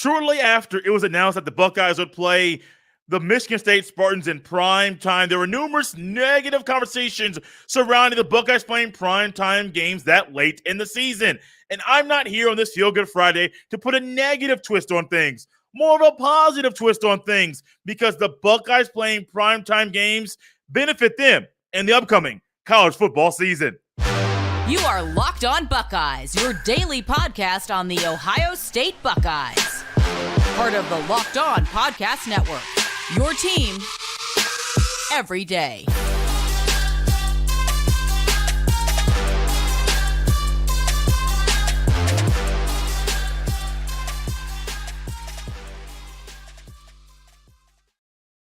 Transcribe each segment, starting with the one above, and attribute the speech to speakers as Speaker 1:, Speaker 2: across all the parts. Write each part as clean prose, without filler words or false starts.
Speaker 1: Shortly after it was announced that the Buckeyes would play the Michigan State Spartans in prime time, there were numerous negative conversations surrounding the Buckeyes playing prime time games that late in the season. And I'm not here on this Feel Good Friday to put a negative twist on things, more of a positive twist on things, because the Buckeyes playing primetime games benefit them in the upcoming college football season.
Speaker 2: You are Locked On Buckeyes, your daily podcast on the Ohio State Buckeyes. Part of the Locked On Podcast Network, your team every day.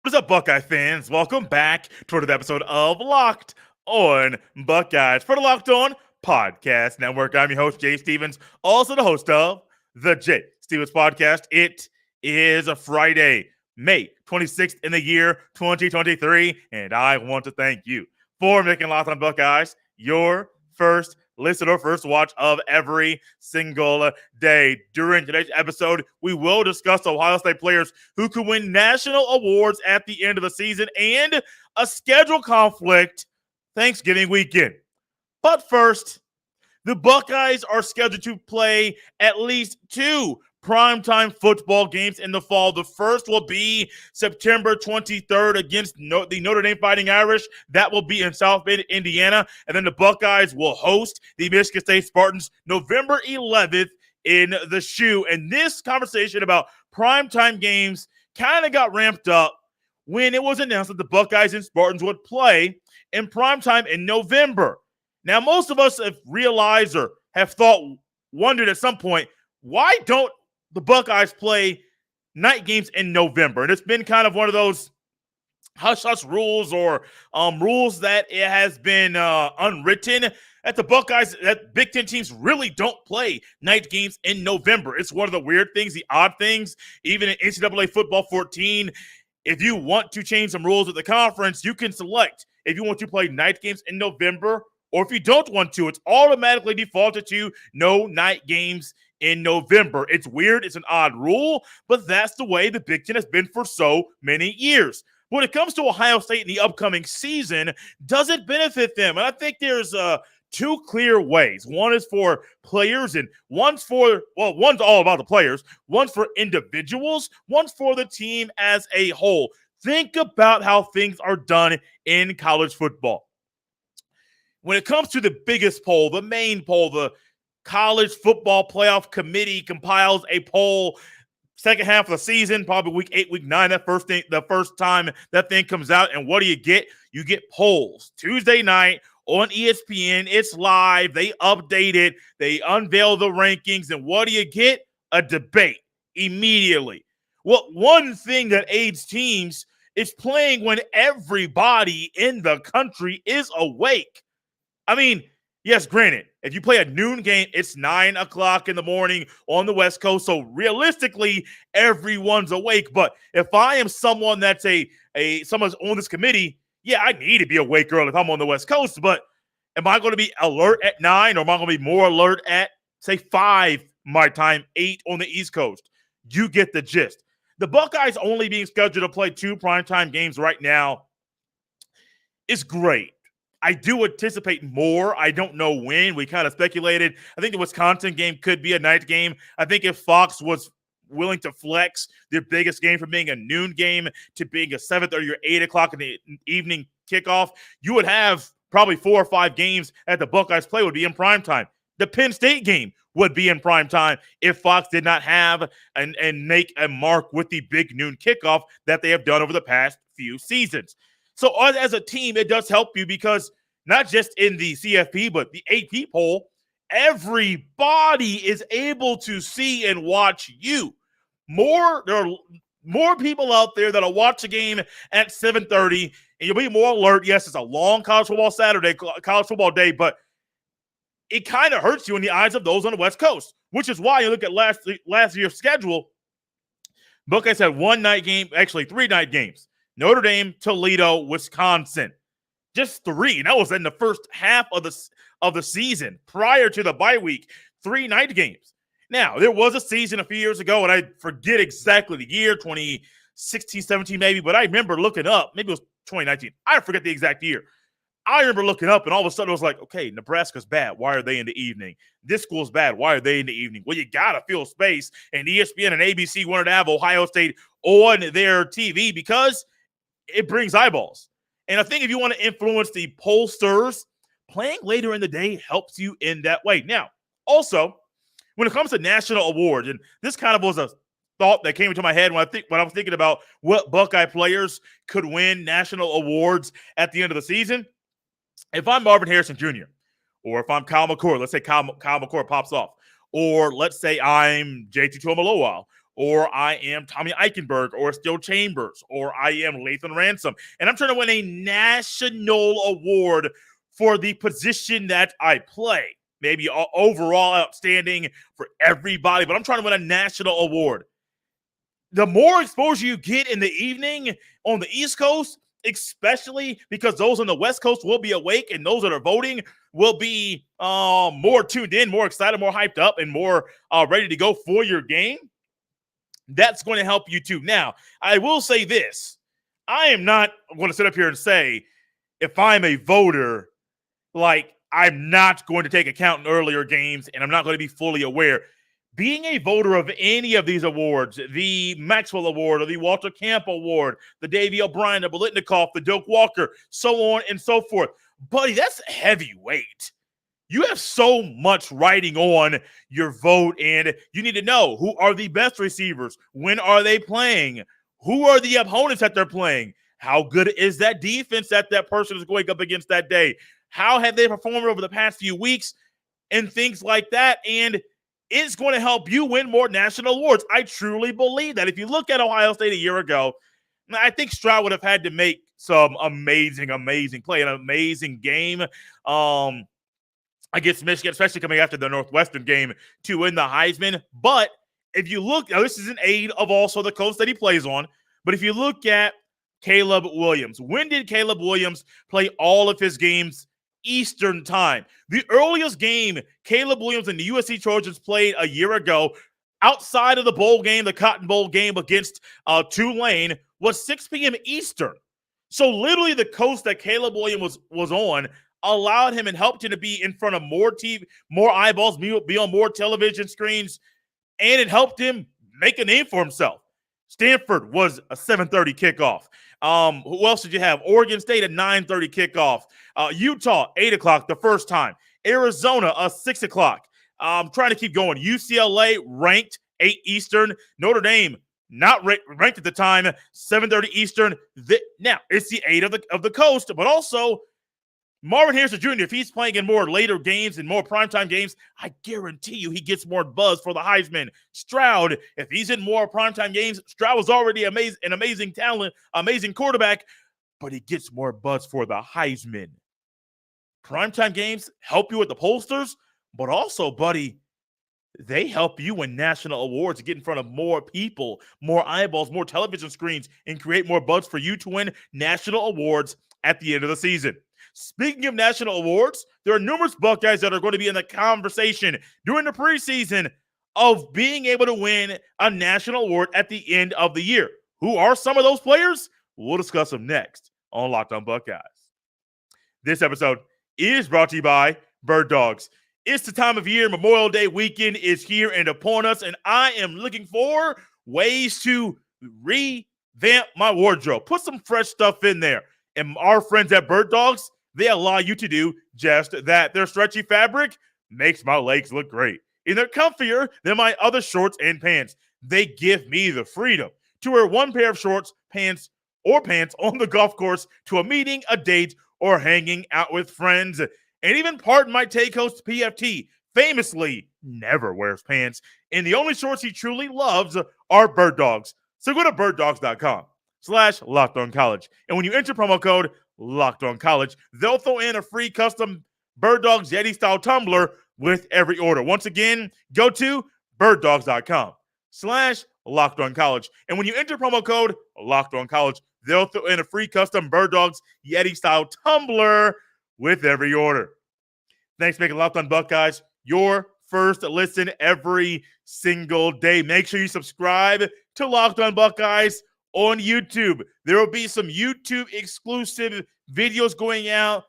Speaker 1: What's up, Buckeye fans? Welcome back to another episode of Locked On Buckeyes for the Locked On Podcast Network. I'm your host, Jay Stevens, also the host of the Jay Stevens Podcast. It is a Friday, May 26th in the year 2023, and I want to thank you for making Locked On Buckeyes your first listen or first watch of every single day. During today's episode, we will discuss Ohio State players who could win national awards at the end of the season and a schedule conflict Thanksgiving weekend. But first, the Buckeyes are scheduled to play at least two primetime football games in the fall. The first will be September 23rd against the Notre Dame Fighting Irish. That will be in South Bend, Indiana. And then the Buckeyes will host the Michigan State Spartans November 11th in the Shoe. And this conversation about primetime games kind of got ramped up when it was announced that the Buckeyes and Spartans would play in primetime in November. Now, most of us have realized or have wondered at some point, why don't the Buckeyes play night games in November? And it's been kind of one of those hush-hush rules or rules that it has been unwritten that the Buckeyes, that Big Ten teams really don't play night games in November. It's one of the weird things, the odd things. Even in NCAA Football 14, if you want to change some rules with the conference, you can select if you want to play night games in November, or if you don't want to, it's automatically defaulted to no night games in November. It's weird. It's an odd rule, but that's the way the Big Ten has been for so many years. When it comes to Ohio State in the upcoming season, does it benefit them? And I think there's two clear ways. One is for players and one's all about the players. One's for individuals. One's for the team as a whole. Think about how things are done in college football. When it comes to the biggest poll, the main poll, the College Football Playoff Committee compiles a poll second half of the season, probably week 8, week 9, the first time that thing comes out. And what do you get? You get polls Tuesday night on ESPN. It's live. They update it. They unveil the rankings. And what do you get? A debate immediately. Well, one thing that aids teams is playing when everybody in the country is awake. I mean, yes, granted, if you play a noon game, it's 9 o'clock in the morning on the West Coast. So realistically, everyone's awake. But if I am someone that's someone's on this committee, yeah, I need to be awake early if I'm on the West Coast. But am I going to be alert at 9, or am I going to be more alert at, say, 5 my time, 8 on the East Coast? You get the gist. The Buckeyes only being scheduled to play 2 primetime games right now is great. I do anticipate more. I don't know when. We kind of speculated. I think the Wisconsin game could be a night game. I think if Fox was willing to flex their biggest game from being a noon game to being a 7:30 or 8 o'clock in the evening kickoff, you would have probably 4 or 5 games that the Buckeyes play would be in primetime. The Penn State game would be in primetime if Fox did not have and make a mark with the big noon kickoff that they have done over the past few seasons. So as a team, it does help you because not just in the CFP, but the AP poll, everybody is able to see and watch you. There are more people out there that'll watch a game at 7:30, and you'll be more alert. Yes, it's a long college football day, but it kind of hurts you in the eyes of those on the West Coast, which is why you look at last year's schedule. Buckeyes had 1 night game, actually 3 night games. Notre Dame, Toledo, Wisconsin. Just 3. And that was in the first half of the season prior to the bye week. 3 night games. Now, there was a season a few years ago, and I forget exactly the year, 2016, 17 maybe, but I remember looking up, maybe it was 2019. I forget the exact year. I remember looking up, and all of a sudden it was like, okay, Nebraska's bad. Why are they in the evening? This school's bad. Why are they in the evening? Well, you got to fill space, and ESPN and ABC wanted to have Ohio State on their TV because it brings eyeballs. And I think if you want to influence the pollsters, playing later in the day helps you in that way. Now, also, when it comes to national awards, and this kind of was a thought that came into my head when I was thinking about what Buckeye players could win national awards at the end of the season. If I'm Marvin Harrison Jr., or if I'm Kyle McCord, let's say Kyle McCord pops off, or let's say I'm JT Tuimoloau, or I am Tommy Eichenberg, or Still Chambers, or I am Lathan Ransom, and I'm trying to win a national award for the position that I play. Maybe overall outstanding for everybody, but I'm trying to win a national award. The more exposure you get in the evening on the East Coast, especially because those on the West Coast will be awake and those that are voting will be more tuned in, more excited, more hyped up, and more ready to go for your game, that's going to help you too. Now, I will say this. I am not going to sit up here and say if I'm a voter, like, I'm not going to take account in earlier games and I'm not going to be fully aware. Being a voter of any of these awards, the Maxwell Award or the Walter Camp Award, the Davey O'Brien, the Bolitnikoff, the Doak Walker, so on and so forth. Buddy, that's heavyweight. You have so much writing on your vote, and you need to know who are the best receivers, when are they playing, who are the opponents that they're playing, how good is that defense that person is going up against that day, how have they performed over the past few weeks, and things like that. And it's going to help you win more national awards. I truly believe that. If you look at Ohio State a year ago, I think Stroud would have had to make some amazing play, an amazing game against Michigan, especially coming after the Northwestern game to win the Heisman. But if you look, now this is an aid of also the coach that he plays on, but if you look at Caleb Williams, when did Caleb Williams play all of his games Eastern time? The earliest game Caleb Williams and the USC Trojans played a year ago outside of the bowl game, the Cotton Bowl game against Tulane, was 6 p.m. Eastern. So literally the coast that Caleb Williams was on allowed him and helped him to be in front of more TV, more eyeballs, be on more television screens, and it helped him make a name for himself. Stanford was a 7:30 kickoff. Who else did you have? Oregon State, a 9:30 kickoff. Utah, 8 o'clock the first time. Arizona, 6 o'clock. I'm trying to keep going. UCLA, ranked 8 Eastern. Notre Dame, not ranked at the time, 7:30 Eastern. Now, it's the 8 of the coast, but also Marvin Harrison Jr., if he's playing in more later games and more primetime games, I guarantee you he gets more buzz for the Heisman. Stroud, if he's in more primetime games, Stroud was already an amazing talent, amazing quarterback, but he gets more buzz for the Heisman. Primetime games help you with the pollsters, but also, buddy, they help you win national awards, get in front of more people, more eyeballs, more television screens, and create more buzz for you to win national awards at the end of the season. Speaking of national awards, there are numerous Buckeyes that are going to be in the conversation during the preseason of being able to win a national award at the end of the year. Who are some of those players? We'll discuss them next on Locked On Buckeyes. This episode is brought to you by Birddogs. It's the time of year. Memorial Day weekend is here and upon us, and I am looking for ways to revamp my wardrobe. Put some fresh stuff in there. And our friends at Birddogs, they allow you to do just that. Their stretchy fabric makes my legs look great. And they're comfier than my other shorts and pants. They give me the freedom to wear one pair of shorts, pants on the golf course to a meeting, a date, or hanging out with friends. And even pardon my take host PFT famously never wears pants. And the only shorts he truly loves are Birddogs. So go to birddogs.com/LockedOnCollege. And when you enter promo code LockedOnCollege, they'll throw in a free custom Birddogs Yeti-style tumbler with every order. Once again, go to birddogs.com/LockedOnCollege. And when you enter promo code LockedOnCollege, they'll throw in a free custom Birddogs Yeti-style tumbler with every order. Thanks for making Locked On Buckeyes your first listen every single day. Make sure you subscribe to Locked On Buckeyes on YouTube. There will be some YouTube exclusive videos going out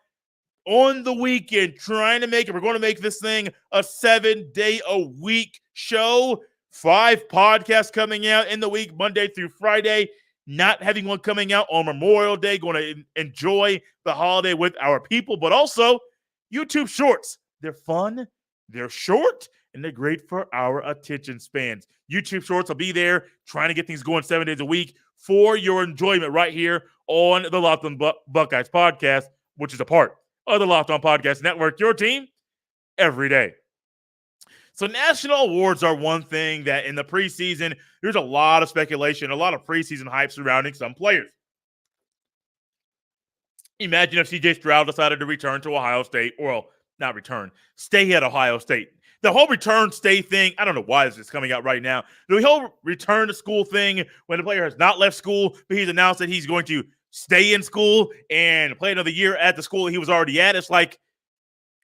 Speaker 1: on the weekend, trying to make it. We're going to make this thing a 7-day-a-week show. 5 podcasts coming out in the week, Monday through Friday. Not having one coming out on Memorial Day. Going to enjoy the holiday with our people, but also YouTube Shorts. They're fun, they're short, and they're great for our attention spans. YouTube Shorts will be there, trying to get things going 7 days a week for your enjoyment right here on the Locked On Buckeyes podcast, which is a part of the Locked On Podcast Network, your team every day. So national awards are one thing that in the preseason, there's a lot of speculation, a lot of preseason hype surrounding some players. Imagine if C.J. Stroud decided to return to Ohio State, or not return, stay at Ohio State. The whole return stay thing, I don't know why this is coming out right now. The whole return to school thing, when the player has not left school, but he's announced that he's going to stay in school and play another year at the school he was already at. It's like,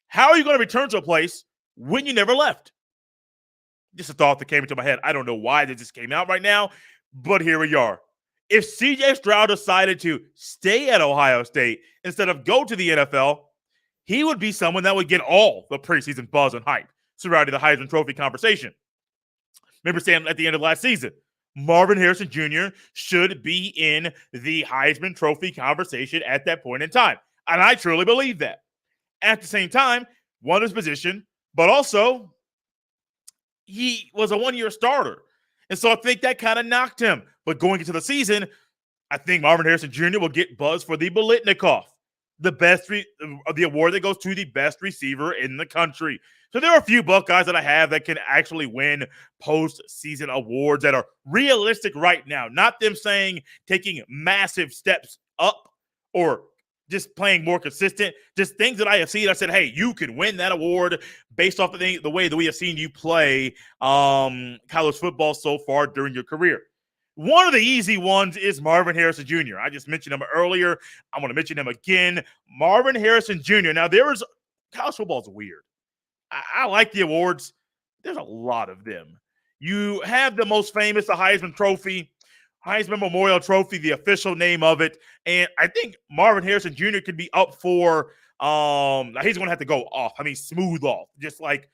Speaker 1: how are you going to return to a place when you never left? Just a thought that came into my head. I don't know why this just came out right now, but here we are. If C.J. Stroud decided to stay at Ohio State instead of go to the NFL, he would be someone that would get all the preseason buzz and hype surrounding the Heisman Trophy conversation. Remember saying at the end of last season, Marvin Harrison Jr. should be in the Heisman Trophy conversation at that point in time. And I truly believe that. At the same time, won his position, but also he was a one-year starter. And so I think that kind of knocked him. But going into the season, I think Marvin Harrison Jr. will get buzz for the Biletnikoff, the award that goes to the best receiver in the country. So there are a few Buckeyes that I have that can actually win postseason awards that are realistic right now. Not them saying taking massive steps up or just playing more consistent. Just things that I have seen. I said, hey, you can win that award based off of the way that we have seen you play college football so far during your career. One of the easy ones is Marvin Harrison Jr. I just mentioned him earlier. I want to mention him again. Marvin Harrison Jr. Now, college football is weird. I like the awards. There's a lot of them. You have the most famous, the Heisman Trophy, Heisman Memorial Trophy, the official name of it. And I think Marvin Harrison Jr. could be up for, he's going to have to go off. I mean, smooth off. Just like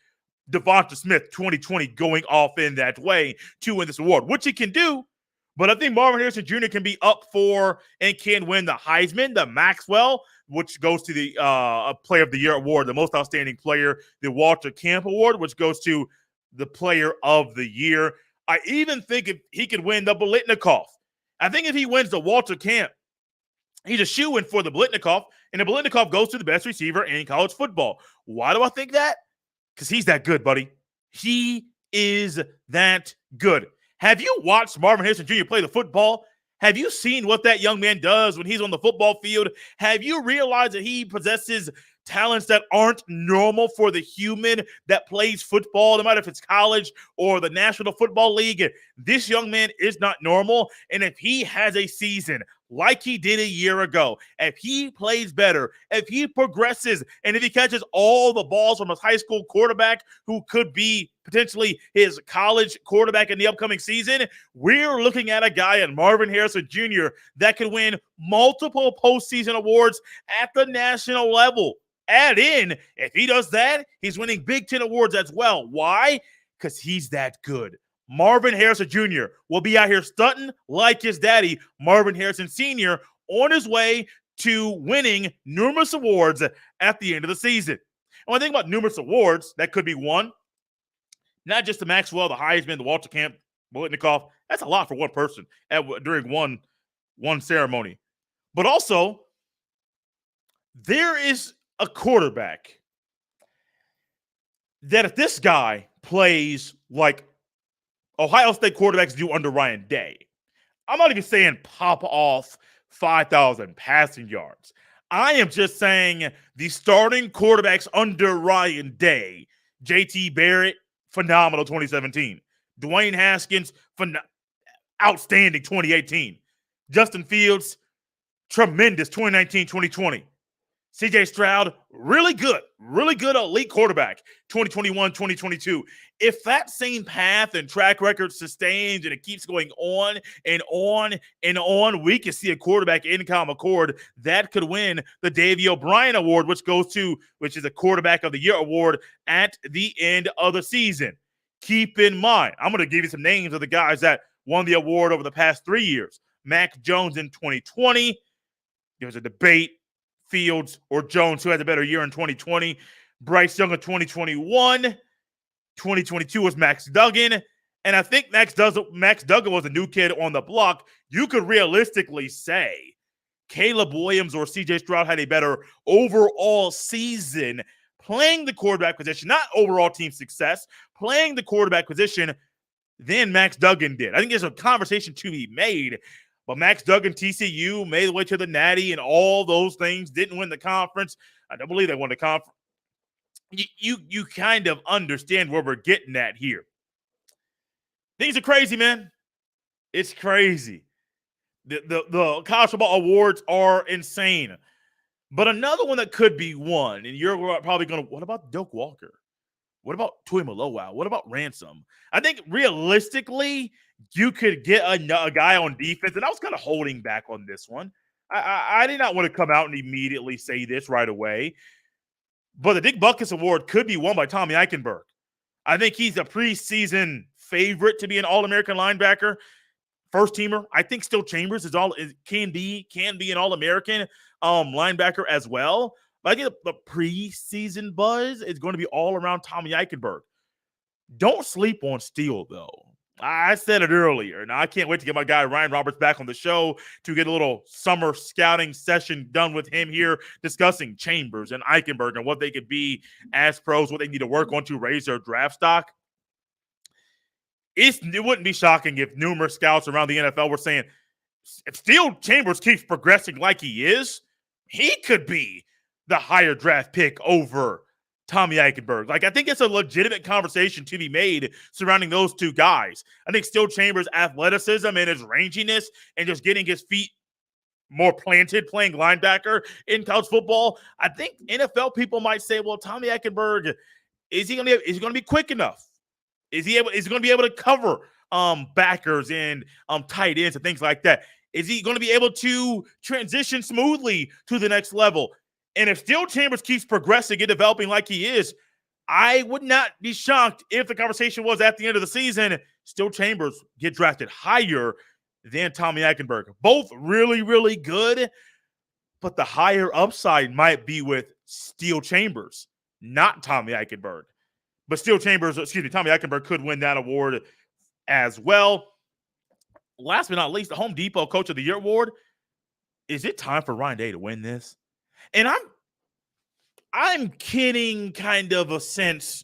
Speaker 1: Devonta Smith 2020 going off in that way to win this award, which he can do. But I think Marvin Harrison Jr. can be up for and can win the Heisman, the Maxwell, which goes to the Player of the Year award, the Most Outstanding Player, the Walter Camp Award, which goes to the Player of the Year. I even think if he could win the Biletnikoff. I think if he wins the Walter Camp, he's a shoo-in for the Biletnikoff, and the Biletnikoff goes to the best receiver in college football. Why do I think that? Because he's that good, buddy. He is that good. Have you watched Marvin Harrison Jr. play the football? Have you seen what that young man does when he's on the football field? Have you realized that he possesses talents that aren't normal for the human that plays football, no matter if it's college or the National Football League? This young man is not normal. And if he has a season like he did a year ago, if he plays better, if he progresses, and if he catches all the balls from his high school quarterback who could be potentially his college quarterback in the upcoming season, we're looking at a guy in Marvin Harrison Jr. that could win multiple postseason awards at the national level. Add in, if he does that, he's winning Big Ten awards as well. Why? Because he's that good. Marvin Harrison Jr. will be out here stunting like his daddy, Marvin Harrison Sr., on his way to winning numerous awards at the end of the season. And when I think about numerous awards that could be won, not just the Maxwell, the Heisman, the Walter Camp, Biletnikoff, that's a lot for one person during one ceremony. But also, there is a quarterback that if this guy plays like Ohio State quarterbacks do under Ryan Day, I'm not even saying pop off 5,000 passing yards. I am just saying the starting quarterbacks under Ryan Day, JT Barrett, phenomenal 2017. Dwayne Haskins, outstanding 2018. Justin Fields, tremendous 2019, 2020. CJ Stroud, really good elite quarterback, 2021, 2022. If that same path and track record sustains and it keeps going on and on and on, we can see a quarterback in Common McCord that could win the Davey O'Brien Award, which is a Quarterback of the Year award at the end of the season. Keep in mind, I'm going to give you some names of the guys that won the award over the past 3 years. Mac Jones in 2020. There was a debate. Fields or Jones, who had a better year in 2020. Bryce Young in 2021. 2022 was Max Duggan. And I think Max Duggan was a new kid on the block. You could realistically say Caleb Williams or CJ Stroud had a better overall season playing the quarterback position, not overall team success, playing the quarterback position than Max Duggan did. I think there's a conversation to be made. But Max Duggan, TCU, made the way to the Natty and all those things, didn't win the conference. I don't believe they won the conference. You kind of understand where we're getting at here. Things are crazy, man. It's crazy. The college football awards are insane. But another one that could be won, and you're probably going to, what about Doak Walker? What about Tui Malowow? What about Ransom? I think realistically, you could get a guy on defense, and I was kind of holding back on this one. I did not want to come out and immediately say this right away, but the Dick Butkus Award could be won by Tommy Eichenberg. I think he's a preseason favorite to be an All-American linebacker, first-teamer. I think still Chambers can be an All-American linebacker as well. But I think the preseason buzz is going to be all around Tommy Eichenberg. Don't sleep on Steele, though. I said it earlier. Now, I can't wait to get my guy Ryan Roberts back on the show to get a little summer scouting session done with him here, discussing Chambers and Eichenberg and what they could be as pros, what they need to work on to raise their draft stock. It wouldn't be shocking if numerous scouts around the NFL were saying, if Steele Chambers keeps progressing like he is, he could be the higher draft pick over Tommy Eichenberg. I think it's a legitimate conversation to be made surrounding those two guys. I think Steele Chambers' athleticism and his ranginess and just getting his feet more planted playing linebacker in college football, I think NFL people might say, well, Tommy Eichenberg, is he going to be quick enough? Is he going to be able to cover backers and tight ends and things like that? Is he going to be able to transition smoothly to the next level? And if Steele Chambers keeps progressing and developing like he is, I would not be shocked if the conversation was at the end of the season, Steele Chambers get drafted higher than Tommy Eichenberg. Both really, really good, but the higher upside might be with Steele Chambers, not Tommy Eichenberg. But Tommy Eichenberg could win that award as well. Last but not least, the Home Depot Coach of the Year award. Is it time for Ryan Day to win this? And I'm kidding kind of a sense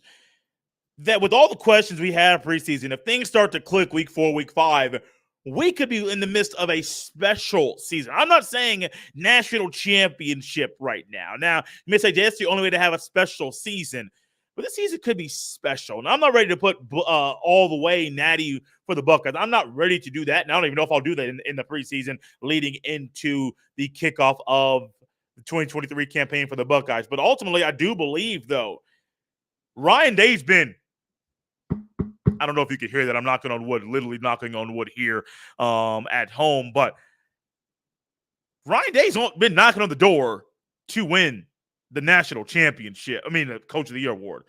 Speaker 1: that with all the questions we have preseason, if things start to click week 4, week 5, we could be in the midst of a special season. I'm not saying national championship right now. Now, you may say, that's the only way to have a special season. But this season could be special. And I'm not ready to put all the way natty for the Buckeyes. I'm not ready to do that. And I don't even know if I'll do that in the preseason leading into the kickoff of the 2023 campaign for the Buckeyes. But ultimately, I do believe, though, Ryan Day's been, I don't know if you can hear that. I'm knocking on wood, literally knocking on wood here at home. But Ryan Day's been knocking on the door to win the national championship. The Coach of the Year award.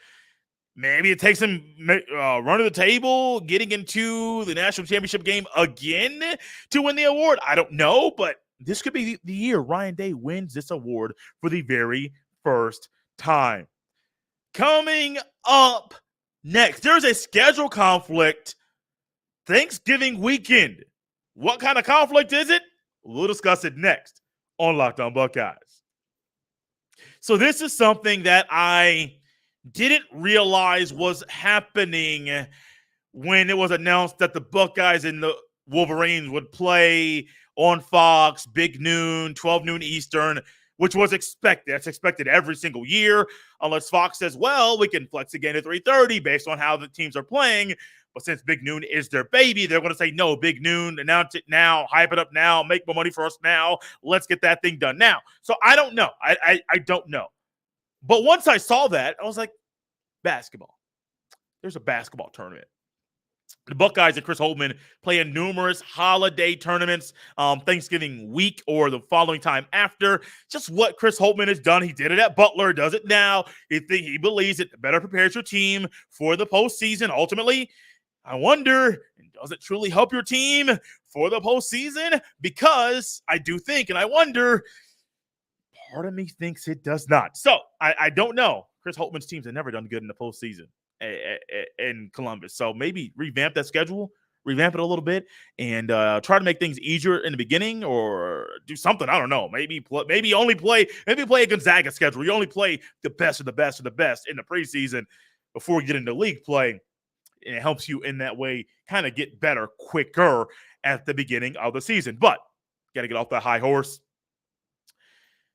Speaker 1: Maybe it takes him running the table, getting into the national championship game again to win the award. I don't know, but this could be the year Ryan Day wins this award for the very first time. Coming up next, there's a schedule conflict Thanksgiving weekend. What kind of conflict is it? We'll discuss it next on Locked On Buckeyes. So this is something that I didn't realize was happening when it was announced that the Buckeyes and the Wolverines would play on Fox, big noon, 12 noon Eastern, which was expected. That's expected every single year, unless Fox says, well, we can flex again at 3:30 based on how the teams are playing. But since Big Noon is their baby, they're going to say, no, Big Noon, announce it now, hype it up now, make more money for us now. Let's get that thing done now. So I don't know. I don't know. But once I saw that, I was like, basketball. There's a basketball tournament. The Buckeyes and Chris Holtmann play in numerous holiday tournaments, Thanksgiving week or the following time after. Just what Chris Holtmann has done. He did it at Butler, does it now. He believes it better prepares your team for the postseason. Ultimately, I wonder, does it truly help your team for the postseason? Because I do think, and I wonder, part of me thinks it does not. So I don't know. Chris Holtmann's teams have never done good in the postseason in Columbus. So maybe revamp that schedule, revamp it a little bit, and try to make things easier in the beginning, or do something. I don't know. Maybe play a Gonzaga schedule. You only play the best of the best of the best in the preseason before you get into league play. And it helps you in that way kind of get better quicker at the beginning of the season. But got to get off that high horse.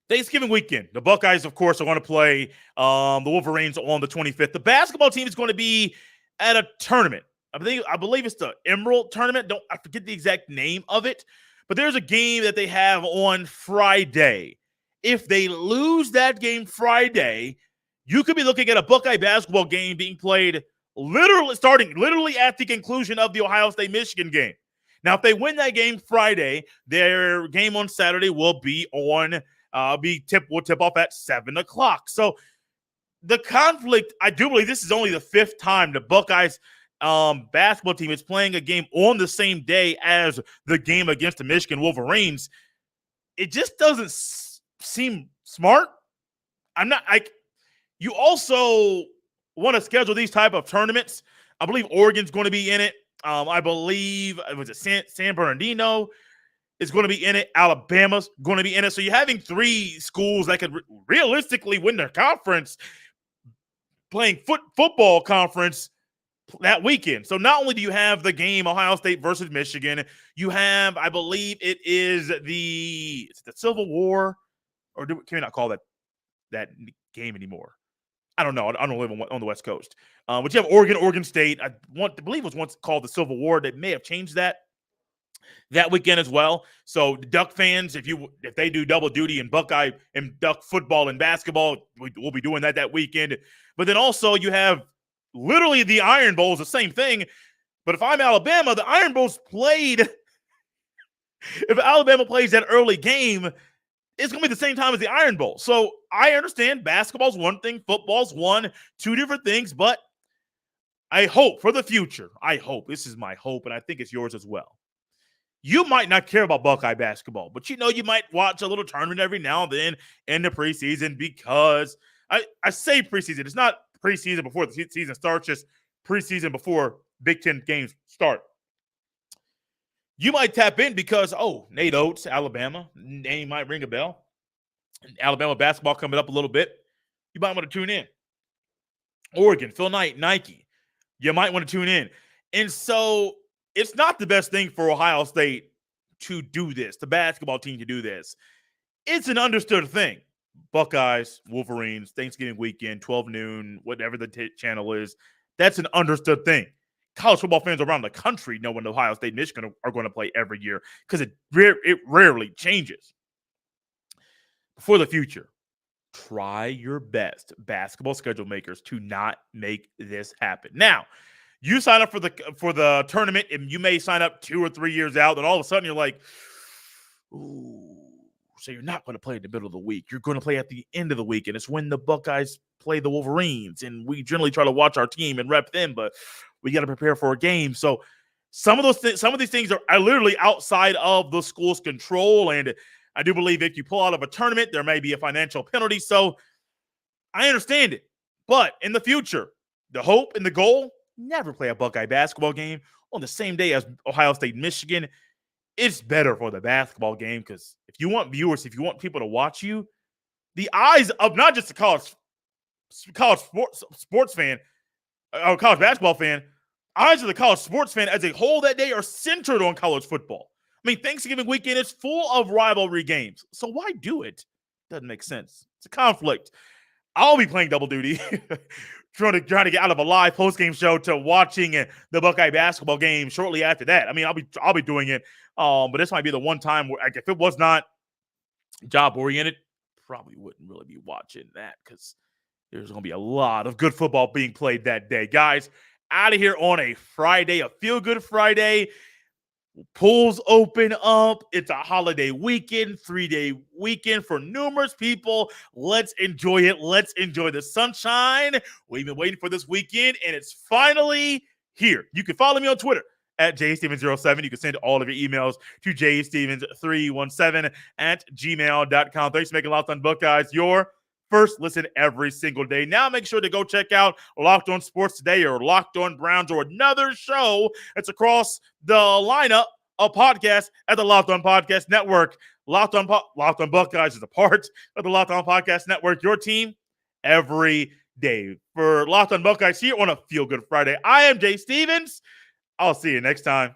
Speaker 1: Thanksgiving weekend, the Buckeyes, of course, are going to play the Wolverines on the 25th. The basketball team is going to be at a tournament. I believe it's the Emerald Tournament. I forget the exact name of it. But there's a game that they have on Friday. If they lose that game Friday, you could be looking at a Buckeye basketball game being played literally at the conclusion of the Ohio State-Michigan game. Now, if they win that game Friday, their game on Saturday will be on will tip off at 7:00. So the conflict, I do believe this is only the 5th time the Buckeyes basketball team is playing a game on the same day as the game against the Michigan Wolverines. It just doesn't seem smart. You also want to schedule these type of tournaments. I believe Oregon's going to be in it. I believe it was San Bernardino is going to be in it. Alabama's going to be in it. So you're having 3 schools that could realistically win their conference playing football conference that weekend. So not only do you have the game Ohio State versus Michigan, you have, I believe it is the Civil War, or can we not call that game anymore? I don't know. I don't live on the West Coast. But you have Oregon State. I believe it was once called the Civil War. They may have changed that weekend as well. So the Duck fans, if they do double duty in Buckeye and Duck football and basketball, we'll be doing that weekend. But then also you have literally the Iron Bowl is the same thing. But if I'm Alabama, the Iron Bowl's played. If Alabama plays that early game, it's going to be the same time as the Iron Bowl. So I understand basketball's one thing, football's one, 2 different things, but I hope for the future. This is my hope, and I think it's yours as well. You might not care about Buckeye basketball, but you might watch a little tournament every now and then in the preseason, because I say preseason. It's not preseason before the season starts, just preseason before Big Ten games start. You might tap in because, Nate Oates, Alabama, name might ring a bell. Alabama basketball coming up a little bit. You might want to tune in. Oregon, Phil Knight, Nike. You might want to tune in. And so it's not the best thing for Ohio State to do this, the basketball team to do this. It's an understood thing. Buckeyes, Wolverines, Thanksgiving weekend, 12 noon, whatever the channel is. That's an understood thing. College football fans around the country know when Ohio State and Michigan are going to play every year, because it rarely changes. For the future, try your best, basketball schedule makers, to not make this happen. Now, you sign up for the tournament, and you may sign up 2 or 3 years out, and all of a sudden you're like, ooh, so you're not going to play in the middle of the week. You're going to play at the end of the week, and it's when the Buckeyes play the Wolverines, and we generally try to watch our team and rep them, but we got to prepare for a game. So some of these things are literally outside of the school's control, and I do believe if you pull out of a tournament, there may be a financial penalty. So I understand it. But in the future, the hope and the goal, never play a Buckeye basketball game on the same day as Ohio State, Michigan. It's better for the basketball game, because if you want viewers, if you want people to watch you, the eyes of not just a college sports fan or college basketball fan, eyes of the college sports fan as a whole that day are centered on college football. I mean, Thanksgiving weekend is full of rivalry games. So why do it? Doesn't make sense. It's a conflict. I'll be playing double duty trying to get out of a live post-game show to watching the Buckeye basketball game shortly after that. I mean, I'll be doing it. But this might be the one time where, like, if it was not job-oriented, probably wouldn't really be watching that because there's going to be a lot of good football being played that day. Guys, out of here on a Friday, a feel-good Friday. Pools open up. It's a holiday weekend, 3-day weekend for numerous people. Let's enjoy it. Let's enjoy the sunshine. We've been waiting for this weekend, and it's finally here. You can follow me on Twitter at jstevens07. You can send all of your emails to jstevens317@gmail.com. Thanks for making Locked On Buckeyes your first listen every single day. Now make sure to go check out Locked On Sports Today or Locked On Browns or another show that's across the lineup of podcasts at the Locked On Podcast Network. Locked On Buckeyes is a part of the Locked On Podcast Network, your team every day. For Locked On Buckeyes here on a Feel Good Friday, I am Jay Stevens. I'll see you next time.